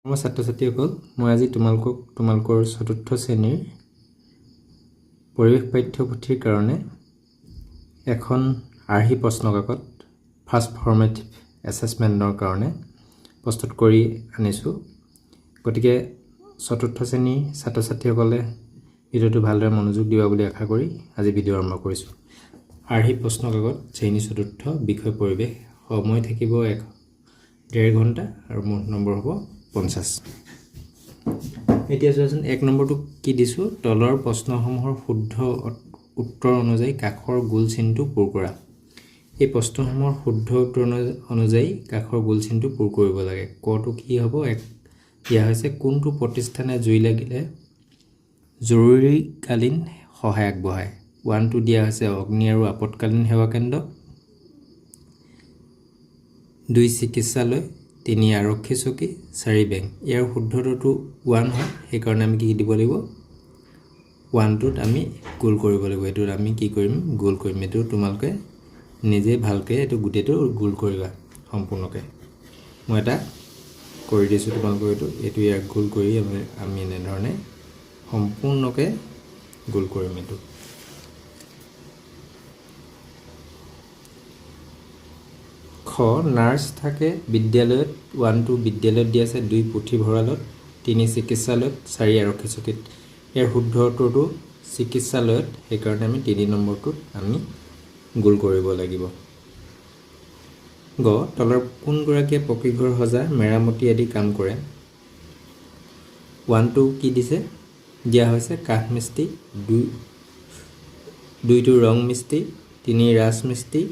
মোৰ ছাত্ৰ-ছাত্ৰীসকল, মই আজি তোমালোকৰ চতুৰ্থ শ্ৰেণীৰ পৰিৱেশ পাঠ্যপুথিৰ কাৰণে এখন আৰ্হি প্ৰশ্নকাকত ফাৰ্ষ্ট ফৰ্মেটিভ এছেছমেণ্টৰ কাৰণে প্ৰস্তুত কৰি আনিছোঁ। গতিকে চতুৰ্থ শ্ৰেণীৰ ছাত্ৰ-ছাত্ৰীসকলে ভিডিঅ'টো ভালদৰে মনোযোগ দিবা বুলি আশা কৰি আজি ভিডিঅ' আৰম্ভ কৰিছোঁ। আৰ্হি প্ৰশ্নকাকত শ্ৰেণী চতুৰ্থ বিষয় পৰিৱেশ, সময় থাকিব 1.5 ঘণ্টা আৰু মুঠ নম্বৰ হ'ব 50। এতিয়া চোৱাচোন 1 নম্বৰটো কি দিছোঁ, তলৰ প্ৰশ্নসমূহৰ শুদ্ধ উত্তৰ অনুযায়ী কাষৰ গোল চিনটো পূৰ কৰা। এই প্ৰশ্নসমূহৰ শুদ্ধ উত্তৰ অনুযায়ী কাষৰ গোল চিনটো পূৰ কৰিব লাগে। কটো কি হ'ব, দিয়া হৈছে কোনটো প্ৰতিষ্ঠানে জুই লাগিলে জৰুৰীকালীন সহায় আগবঢ়ায়। 1টো দিয়া হৈছে অগ্নি আৰু আপতকালীন সেৱা কেন্দ্ৰ, 2 চিকিৎসালয়, 3 আৰক্ষী চকী, 4 বেংক। ইয়াৰ শুদ্ধটো 1 হয়, সেইকাৰণে আমি কি দিব লাগিব, 1টোত আমি গোল কৰিব লাগিব। এইটোত আমি কি কৰিম, গোল কৰিম। এইটো তোমালোকে নিজে ভালকৈ এইটো গোটেইটো গোল কৰিবা সম্পূৰ্ণকৈ। মই এটা কৰি দিছোঁ তোমালোকৰ এইটো ইয়াক গোল কৰি আমি এনেধৰণে সম্পূৰ্ণকৈ গোল কৰিম। এইটো খ, নাৰ্ছ থাকে বিদ্যালয়ত। 1টো বিদ্যালয়ত দিয়া আছে, 2 পুথিভঁৰালত, 3 চিকিৎসালয়ত, 4 আৰক্ষী চকীত। ইয়াৰ শুদ্ধ উত্তৰটো চিকিৎসালয়ত, সেইকাৰণে আমি 3 নম্বৰটোত আমি গোল কৰিব লাগিব। গ, তলৰ কোনগৰাকীয়ে পকীঘৰ সজা, মেৰামতি আদি কাম কৰে। 1টো কি দিছে, দিয়া হৈছে কাঠ মিস্ত্ৰী, 2টো ৰং মিস্ত্ৰী, 3 ৰাজমিস্ত্ৰী,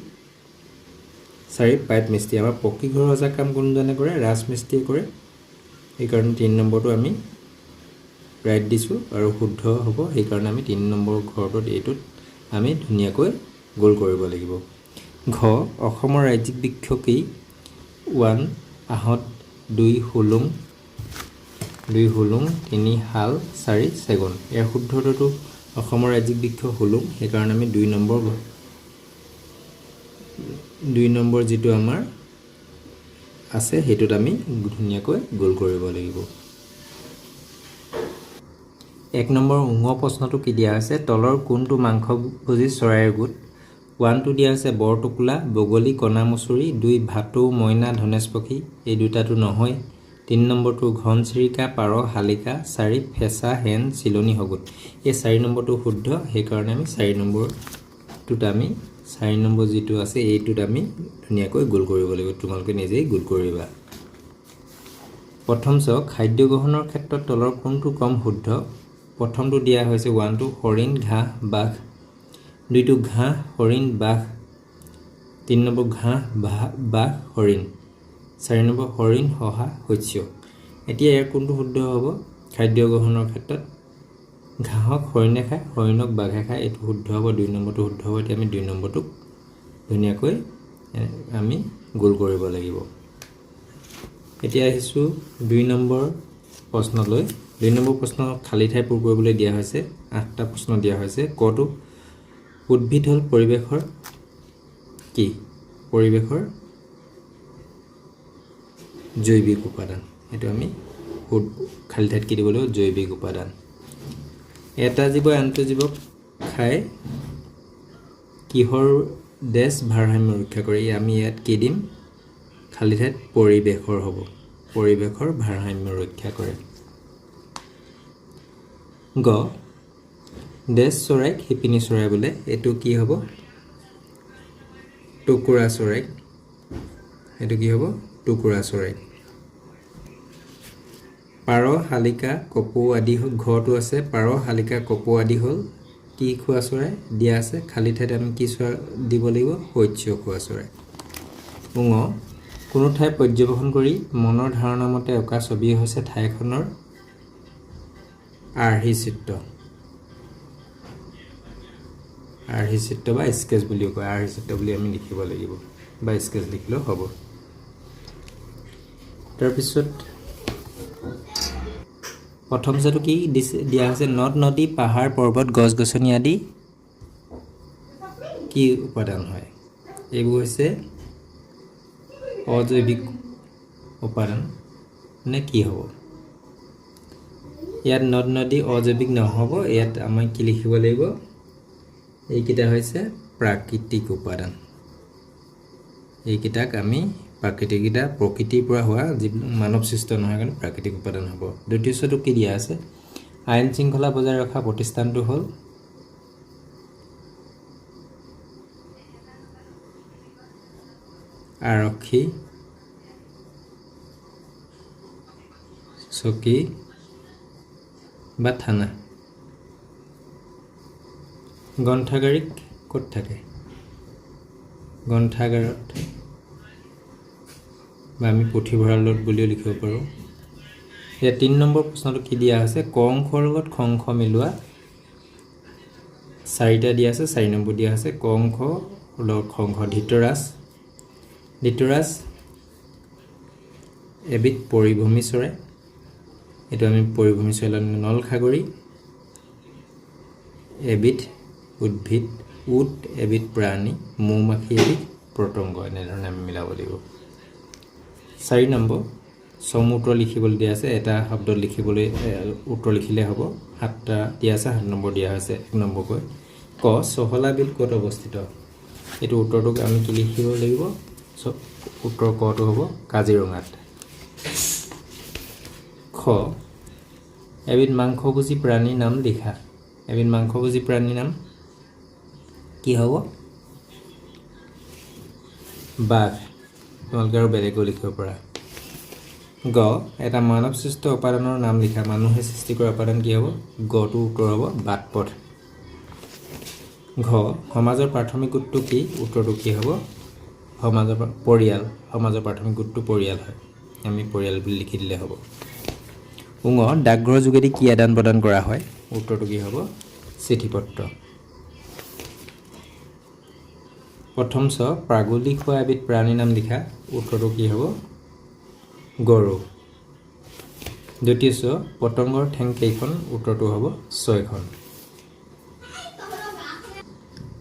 4 পাইপ মিস্ত্ৰী। আমাৰ পকীঘৰ সজা কাম কোনজনে কৰে, ৰাজমিস্ত্ৰীয়ে কৰে, সেইকাৰণে 3 নম্বৰটো আমি ৰাইট দিছোঁ আৰু শুদ্ধ হ'ব। সেইকাৰণে আমি 3 নম্বৰ ঘৰটোত এইটোত আমি ধুনীয়াকৈ গোল কৰিব লাগিব। ঘ, অসমৰ ৰাজ্যিক বৃক্ষ কি। 1 আহঁত, 2 হুলুং, 3 শাল, 4 চেগুন। ইয়াৰ শুদ্ধটো অসমৰ ৰাজ্যিক বৃক্ষ হুলুং, সেইকাৰণে আমি 2 নম্বৰ যিটো আমাৰ আছে সেইটোত আমি ধুনীয়াকৈ গোল কৰিব লাগিব। 1 নম্বৰ উঙ প্ৰশ্নটো কি দিয়া হৈছে, তলৰ কোনটো মাংসভোজী চৰাইৰ গোট। 1টো দিয়া হৈছে বৰটোকোলা, বগলী, কণামুচুৰি, 2 ভাটৌ, মইনা, ধনেশ পক্ষী। এই দুটাটো নহয়। 3 নম্বৰটো ঘনচিৰিকা, পাৰ, শালিকা, 4 ফেঁচা, হেন, চিলনী, শগুন। এই 4 নম্বৰটো শুদ্ধ, সেইকাৰণে আমি 4 নম্বৰ যিটো আছে এইটোত আমি ধুনীয়াকৈ গোল কৰিব লাগিব। তোমালোকে নিজেই গোল কৰিবা। প্ৰথম চাওক, খাদ্য গ্ৰহণৰ ক্ষেত্ৰত তলৰ কোনটো ক্ৰম শুদ্ধ। প্ৰথমটো দিয়া হৈছে 1টো হৰিণ, ঘাঁহ, বাঘ, 2টো ঘাঁহ, হৰিণ, বাঘ, 3 নম্বৰ ঘাঁহ, বাঘ, হৰিণ, 4 নম্বৰ হৰিণ, শহা, শস্য। এতিয়া ইয়াৰ কোনটো শুদ্ধ হ'ব, খাদ্য গ্ৰহণৰ ক্ষেত্ৰত ঘাঁহক হৰিণে খায়, হৰিণক বাঘে খায়, এইটো শুদ্ধ হ'ব, 2 নম্বৰটো শুদ্ধ হ'ব। এতিয়া আমি 2 নম্বৰটোক ধুনীয়াকৈ আমি গোল কৰিব লাগিব। এতিয়া আহিছোঁ 2 নম্বৰ প্ৰশ্নলৈ। 2 নম্বৰ প্ৰশ্ন খালী ঠাই পূৰ কৰিবলৈ দিয়া হৈছে, 8টা প্ৰশ্ন দিয়া হৈছে। কটো উদ্ভিদ হ'ল পৰিৱেশৰ কি, পৰিৱেশৰ জৈৱিক উপাদান। সেইটো আমি খালী ঠাইত কি দিব লাগিব, জৈৱিক উপাদান। এটা জীৱই আনটো জীৱক খায়, কিহৰ ভাৰসাম্য ৰক্ষা কৰে। আমি ইয়াত কি দিম, খালী ঠাইত পৰিৱেশৰ হ'ব, পৰিৱেশৰ ভাৰসাম্য ৰক্ষা কৰে। গ, চৰাইক শিপিনী চৰাই বোলে, এইটো কি হ'ব, টুকুৰা চৰাই। এইটো কি হ'ব, টুকুৰা চৰাই। পাৰ, শালিকা, কপৌ আদি হ'ল, ঘৰটো আছে পাৰ, শালিকা, কপৌ আদি হ'ল কি খোৱা চৰাই, দিয়া আছে খালী ঠাইত আমি কি চৰাই দিব লাগিব, শস্য খোৱা চৰাই। উঙ, কোনো ঠাই পৰ্যবেক্ষণ কৰি মনৰ ধাৰণা মতে অঁকা ছবি হৈছে ঠাইখনৰ আৰ্হি চিত্ৰ। আৰ্হি চিত্ৰ বা স্কেচ বুলিও কয়, আৰ্হি চিত্ৰ বুলি আমি লিখিব লাগিব বা স্কেচ লিখিলেও হ'ব। তাৰপিছত প্ৰথম চাটো কি দিয়া হৈছে, নদ নদী, পাহাৰ পৰ্বত, গছ গছনি আদি কি উপাদান হয়। এইবোৰ হৈছে অজৈৱিক উপাদান নে কি হ'ব। ইয়াত নদ নদী অজৈৱিক নহ'ব ইয়াত আমি কি লিখিব লাগিব এইকেইটা হৈছে প্ৰাকৃতিক উপাদান এইকেইটাক আমি প্ৰাকৃতিকটা প্ৰকৃতিৰ পৰা হোৱা যিবিলাক মানৱ সৃষ্ট নহয় কাৰণ প্ৰাকৃতিক উপাদান হ'ব দ্বিতীয়টো কি দিয়া আছে আইন শৃংখলা বজাই ৰখা প্ৰতিষ্ঠানটো হ'ল আৰক্ষী চকী বা থানা গ্ৰন্থাগাৰিক ক'ত থাকে গ্ৰন্থাগাৰত বা আমি পুথিভঁৰালত বুলিও লিখিব পাৰোঁ ইয়াত 3 নম্বৰ প্ৰশ্নটো কি দিয়া আছে ক অংশৰ লগত খ অংশ মিলোৱা 4টা দিয়া আছে 4 নম্বৰ দিয়া আছে ক অংশ লগত খ অংশ ধৃতৰাজ এবিধ পৰিভূমি চৰাই এইটো আমি পৰিভূমি চৰাই নলখাগৰি এবিধ উদ্ভিদ উট এবিধ প্ৰাণী মৌমাখি এবিধ পতংগ এনেধৰণে আমি মিলাব লাগিব 4 নম্বৰ সম উত্তৰ লিখিবলৈ দিয়া আছে এটা শব্দ লিখিবলৈ উত্তৰ লিখিলে হ'ব 7টা দিয়া আছে 7 নম্বৰ দিয়া আছে 1 নম্বৰকৈ ক চহলা বিল ক'ত অৱস্থিত এইটো উত্তৰটো আমি কি লিখিব লাগিব উত্তৰ কটো হ'ব কাজিৰঙাত খ এবিধ মাংসভোজী প্ৰাণীৰ নাম লিখা এবিধ মাংসভোজী প্ৰাণীৰ নাম কি হ'ব বাঘ তোমালোকে আৰু বেলেগো লিখিব পাৰা গ এটা মানৱ সৃষ্ট উপাদানৰ নাম লিখা মানুহে সৃষ্টি কৰা উপাদান কি হ'ব গটো উত্তৰ হ'ব বাটপথ ঘ সমাজৰ প্ৰাথমিক গোটটো কি উত্তৰটো কি হ'ব সমাজৰ পৰিয়াল সমাজৰ প্ৰাথমিক গোটটো পৰিয়াল হয় আমি পৰিয়াল বুলি লিখি দিলে হ'ব উঙ ডাকঘৰৰ যোগেদি কি আদান প্ৰদান কৰা হয় উত্তৰটো কি হ'ব চিঠিপত্ৰ প্ৰথম ছ প্ৰাগলি খোৱা এবিধ প্ৰাণীৰ নাম লিখা উত্তৰটো কি হ'ব গৰু দ্বিতীয় ছ পতংগৰ ঠেং কেইখন উত্তৰটো হ'ব 6খন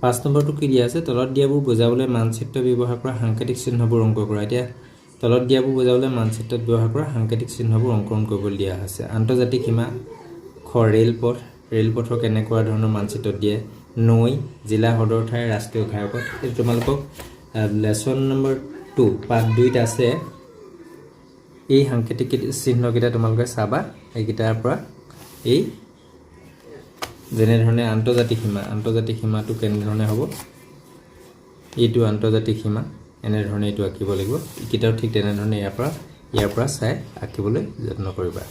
5 নম্বৰটো কি দিয়া আছে তলত দিয়াবোৰ বুজাবলৈ মানচিত্ৰ ব্যৱহাৰ কৰা সাংকেতিক চিহ্নবোৰ অংক কৰা এতিয়া তলত দিয়াবোৰ বুজাবলৈ মানচিত্ৰত ব্যৱহাৰ কৰা সাংকেতিক চিহ্নবোৰ অংকন কৰিবলৈ দিয়া হৈছে আন্তৰ্জাতিক সীমা খ ৰেলপথৰ কেনেকুৱা ধৰণৰ মানচিত্ৰত দিয়ে নৈ জিলা সদৰ ঠাই ৰাষ্ট্ৰীয় ঘাইপথ এই তোমালোকক লেসন নম্বৰ 2 পাঠ 2ত আছে এই সাংকেতিক চিহ্নকেইটা তোমালোকে চাবা এইকেইটাৰ পৰা এই যেনে ধৰণে আন্তৰ্জাতিক সীমাটো কেনে ধৰণে হ'ব এইটো আন্তৰ্জাতিক সীমা এনে ধৰণে এইটো আঁকিব লাগিব এইকেইটাও ঠিক তেনে ধৰণে ইয়াৰ পৰা চাই আঁকিবলৈ যত্ন কৰিবা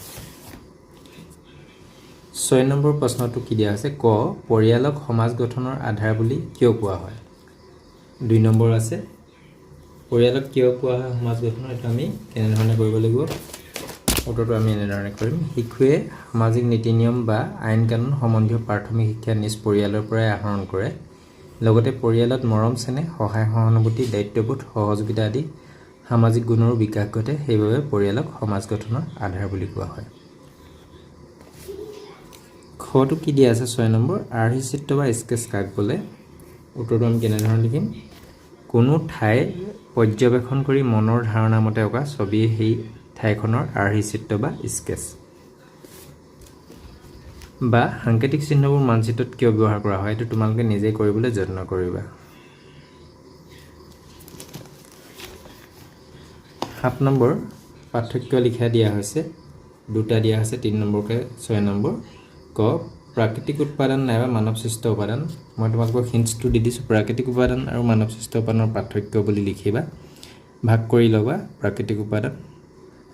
6 নম্বৰ প্ৰশ্নটো কি দিয়া আছে ক পৰিয়ালক সমাজ গঠনৰ আধাৰ বুলি কিয় কোৱা হয় 2 নম্বৰ আছে পৰিয়ালক কিয় কোৱা হয় সমাজ গঠনৰ এটা আমি কেনে ধৰণে কৰিব লাগিব উত্তৰটো আমি এনে ধৰণে কৰিম শিশুৱে সামাজিক নীতি নিয়ম বা আইন কানুন সম্বন্ধীয় প্ৰাথমিক শিক্ষা নিজ পৰিয়ালৰ পৰাই আহৰণ কৰে লগতে পৰিয়ালত মৰম চেনেহ সহায় সহানুভূতি দায়িত্ববোধ সহযোগিতা আদি সামাজিক গুণৰো বিকাশ ঘটে সেইবাবে পৰিয়ালক সমাজ গঠনৰ আধাৰ বুলি কোৱা হয় খটো কি দিয়া আছে 6 নম্বৰ আৰ্হি চিত্ৰ বা স্কেচ কাক বোলে উত্তৰটো আমি কেনে ধৰণে লিখিম কোনো ঠাই পৰ্যবেক্ষণ কৰি মনৰ ধাৰণা মতে অঁকা ছবি সেই ঠাইখনৰ আৰ্হি চিত্ৰ বা স্কেচ বা সাংকেতিক চিহ্নবোৰ মানচিত্ৰত কিয় ব্যৱহাৰ কৰা হয় এইটো তোমালোকে নিজে কৰিবলৈ যত্ন কৰিবা 7 নম্বৰ পাৰ্থক্য লিখা দিয়া হৈছে দুটা দিয়া আছে 3 নম্বৰকে 6 নম্বৰ ক প্ৰাকৃতিক উৎপাদন নাইবা মানৱ সৃষ্ট উপাদান মই তোমালোকক হিন্টছটো দি দিছোঁ প্ৰাকৃতিক উপাদান আৰু মানৱ সৃষ্ট উপাদানৰ পাৰ্থক্য বুলি লিখিবা ভাগ কৰি ল'বা প্ৰাকৃতিক উপাদান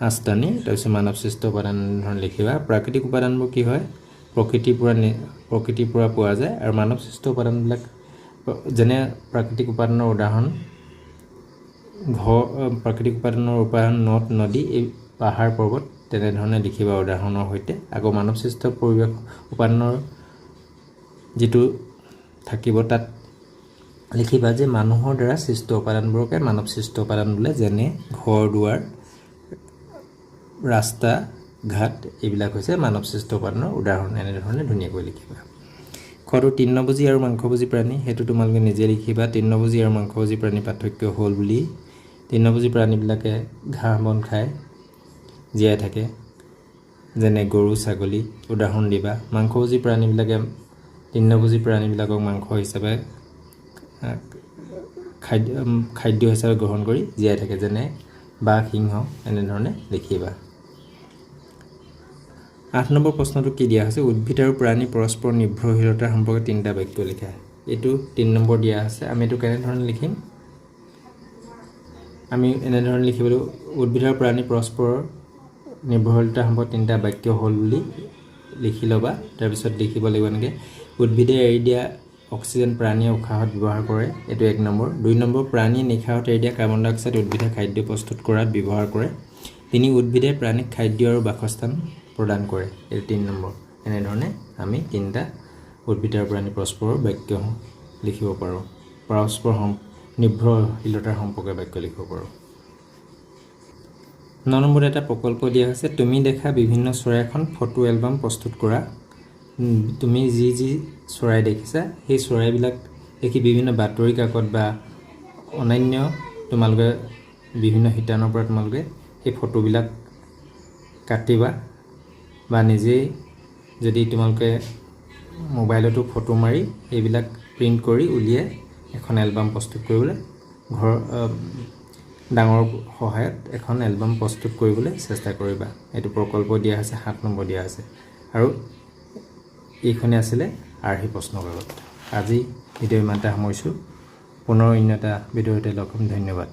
আস্তানি তাৰপিছত মানৱ সৃষ্ট উপাদান ধৰণে লিখিবা প্ৰাকৃতিক উপাদানবোৰ কি হয় প্ৰকৃতিৰ পৰা পোৱা যায় আৰু মানৱ সৃষ্ট উপাদানবিলাক যেনে প্ৰাকৃতিক উপাদানৰ উদাহৰণ প্ৰাকৃতিক উপাদান নদ নদী এই পাহাৰ পৰ্বত তেনেধৰণে লিখিবা উদাহৰণৰ সৈতে আকৌ মানৱ সৃষ্ট পৰিৱেশ উপাদানৰ যিটো থাকিব তাত লিখিবা যে মানুহৰ দ্বাৰা সৃষ্ট উপাদানবোৰকে মানৱ সৃষ্ট উপাদান বোলে যেনে ঘৰ দুৱাৰ ৰাস্তা ঘাট এইবিলাক হৈছে মানৱ সৃষ্ট উপাদানৰ উদাহৰণ এনেধৰণে ধুনীয়াকৈ লিখিবা খটো তৃণভোজী আৰু মাংসভোজী প্ৰাণী সেইটো তোমালোকে নিজে লিখিবা তৃণভোজী আৰু মাংসভোজী প্ৰাণী পাৰ্থক্য হ'ল বুলি তৃণভোজী প্ৰাণীবিলাকে ঘাঁহ বন খায় জীয়াই থাকে যেনে গৰু ছাগলী উদাহৰণ দিবা মাংসভোজী প্ৰাণীবিলাকে তৃণভোজী প্ৰাণীবিলাকক মাংস হিচাপে খাদ্য হিচাপে গ্ৰহণ কৰি জীয়াই থাকে যেনে বাঘ সিংহ এনেধৰণে লিখিবা 8 নম্বৰ প্ৰশ্নটো কি দিয়া আছে উদ্ভিদ আৰু প্ৰাণী পৰস্পৰ নিৰ্ভৰশীলতাৰ সম্পৰ্কে তিনিটা বাক্য লিখা এইটো 3 নম্বৰ দিয়া আছে আমি এটো কেনে ধৰণে লিখিম আমি এনে ধৰণে লিখিবলৈ উদ্ভিদ আৰু প্ৰাণী পৰস্পৰ নিৰ্ভৰশীলতাৰ সম্পৰ্কে তিনিটা বাক্য হ'ল বুলি লিখি লবা তাৰ পিছত লিখিব লাগিব এনেকে উদ্ভিদে এৰি দিয়া অক্সিজেন প্ৰাণীয়ে উশাহত ব্যৱহাৰ কৰে এটো 1 নম্বৰ 2 নম্বৰ প্ৰাণীয়ে নিশাহত এৰি দিয়া কাৰ্বন ডাই অক্সাইড উদ্ভিদে খাদ্য প্ৰস্তুত কৰাত ব্যৱহাৰ কৰে 3 উদ্ভিদে প্ৰাণীক খাদ্য আৰু বাসস্থান প্ৰদান কৰে এটো 3 নম্বৰ এনে ধৰণে আমি তিনিটা উদ্ভিদ আৰু প্ৰাণী পৰস্পৰৰ বাক্য লিখিব পাৰো পৰস্পৰ নিৰ্ভৰশীলতাৰ সম্পৰ্কে বাক্য লিখিব পাৰো 9 নম্বৰ এটা প্ৰকল্প দিয়া আছে তুমি দেখা বিভিন্ন চৰাইৰ এখন ফটো এলবাম প্ৰস্তুত কৰা তুমি যি চৰাই দেখিছা সেই চৰাইবিলাক দেখি বিভিন্ন বাতৰি কাকত বা অনন্য তোমালোকে বিভিন্ন শিতানৰ পৰা তোমালোকে এই ফটোবিলাক কাটিবা বা নিজে যদি তোমালোকে মোবাইলতো ফটো মাৰি এইবিলাক প্ৰিন্ট কৰি উলিয়াই এখন এলবাম প্ৰস্তুত কৰিবলৈ ঘৰ ডাঙৰ সহায়ত এখন এলবাম প্ৰস্তুত কৰিবলৈ চেষ্টা কৰিবা এটো প্ৰকল্প দিয়া আছে 7 নম্বৰ দিয়া আছে আৰু এইখনে আছিল আৰ্হি প্ৰশ্নকাকত আজি ভিডিঅ' ইমানটা সামৰিছো পুনৰ অন্য এটা ভিডিঅ'তে লগ পাম ধন্যবাদ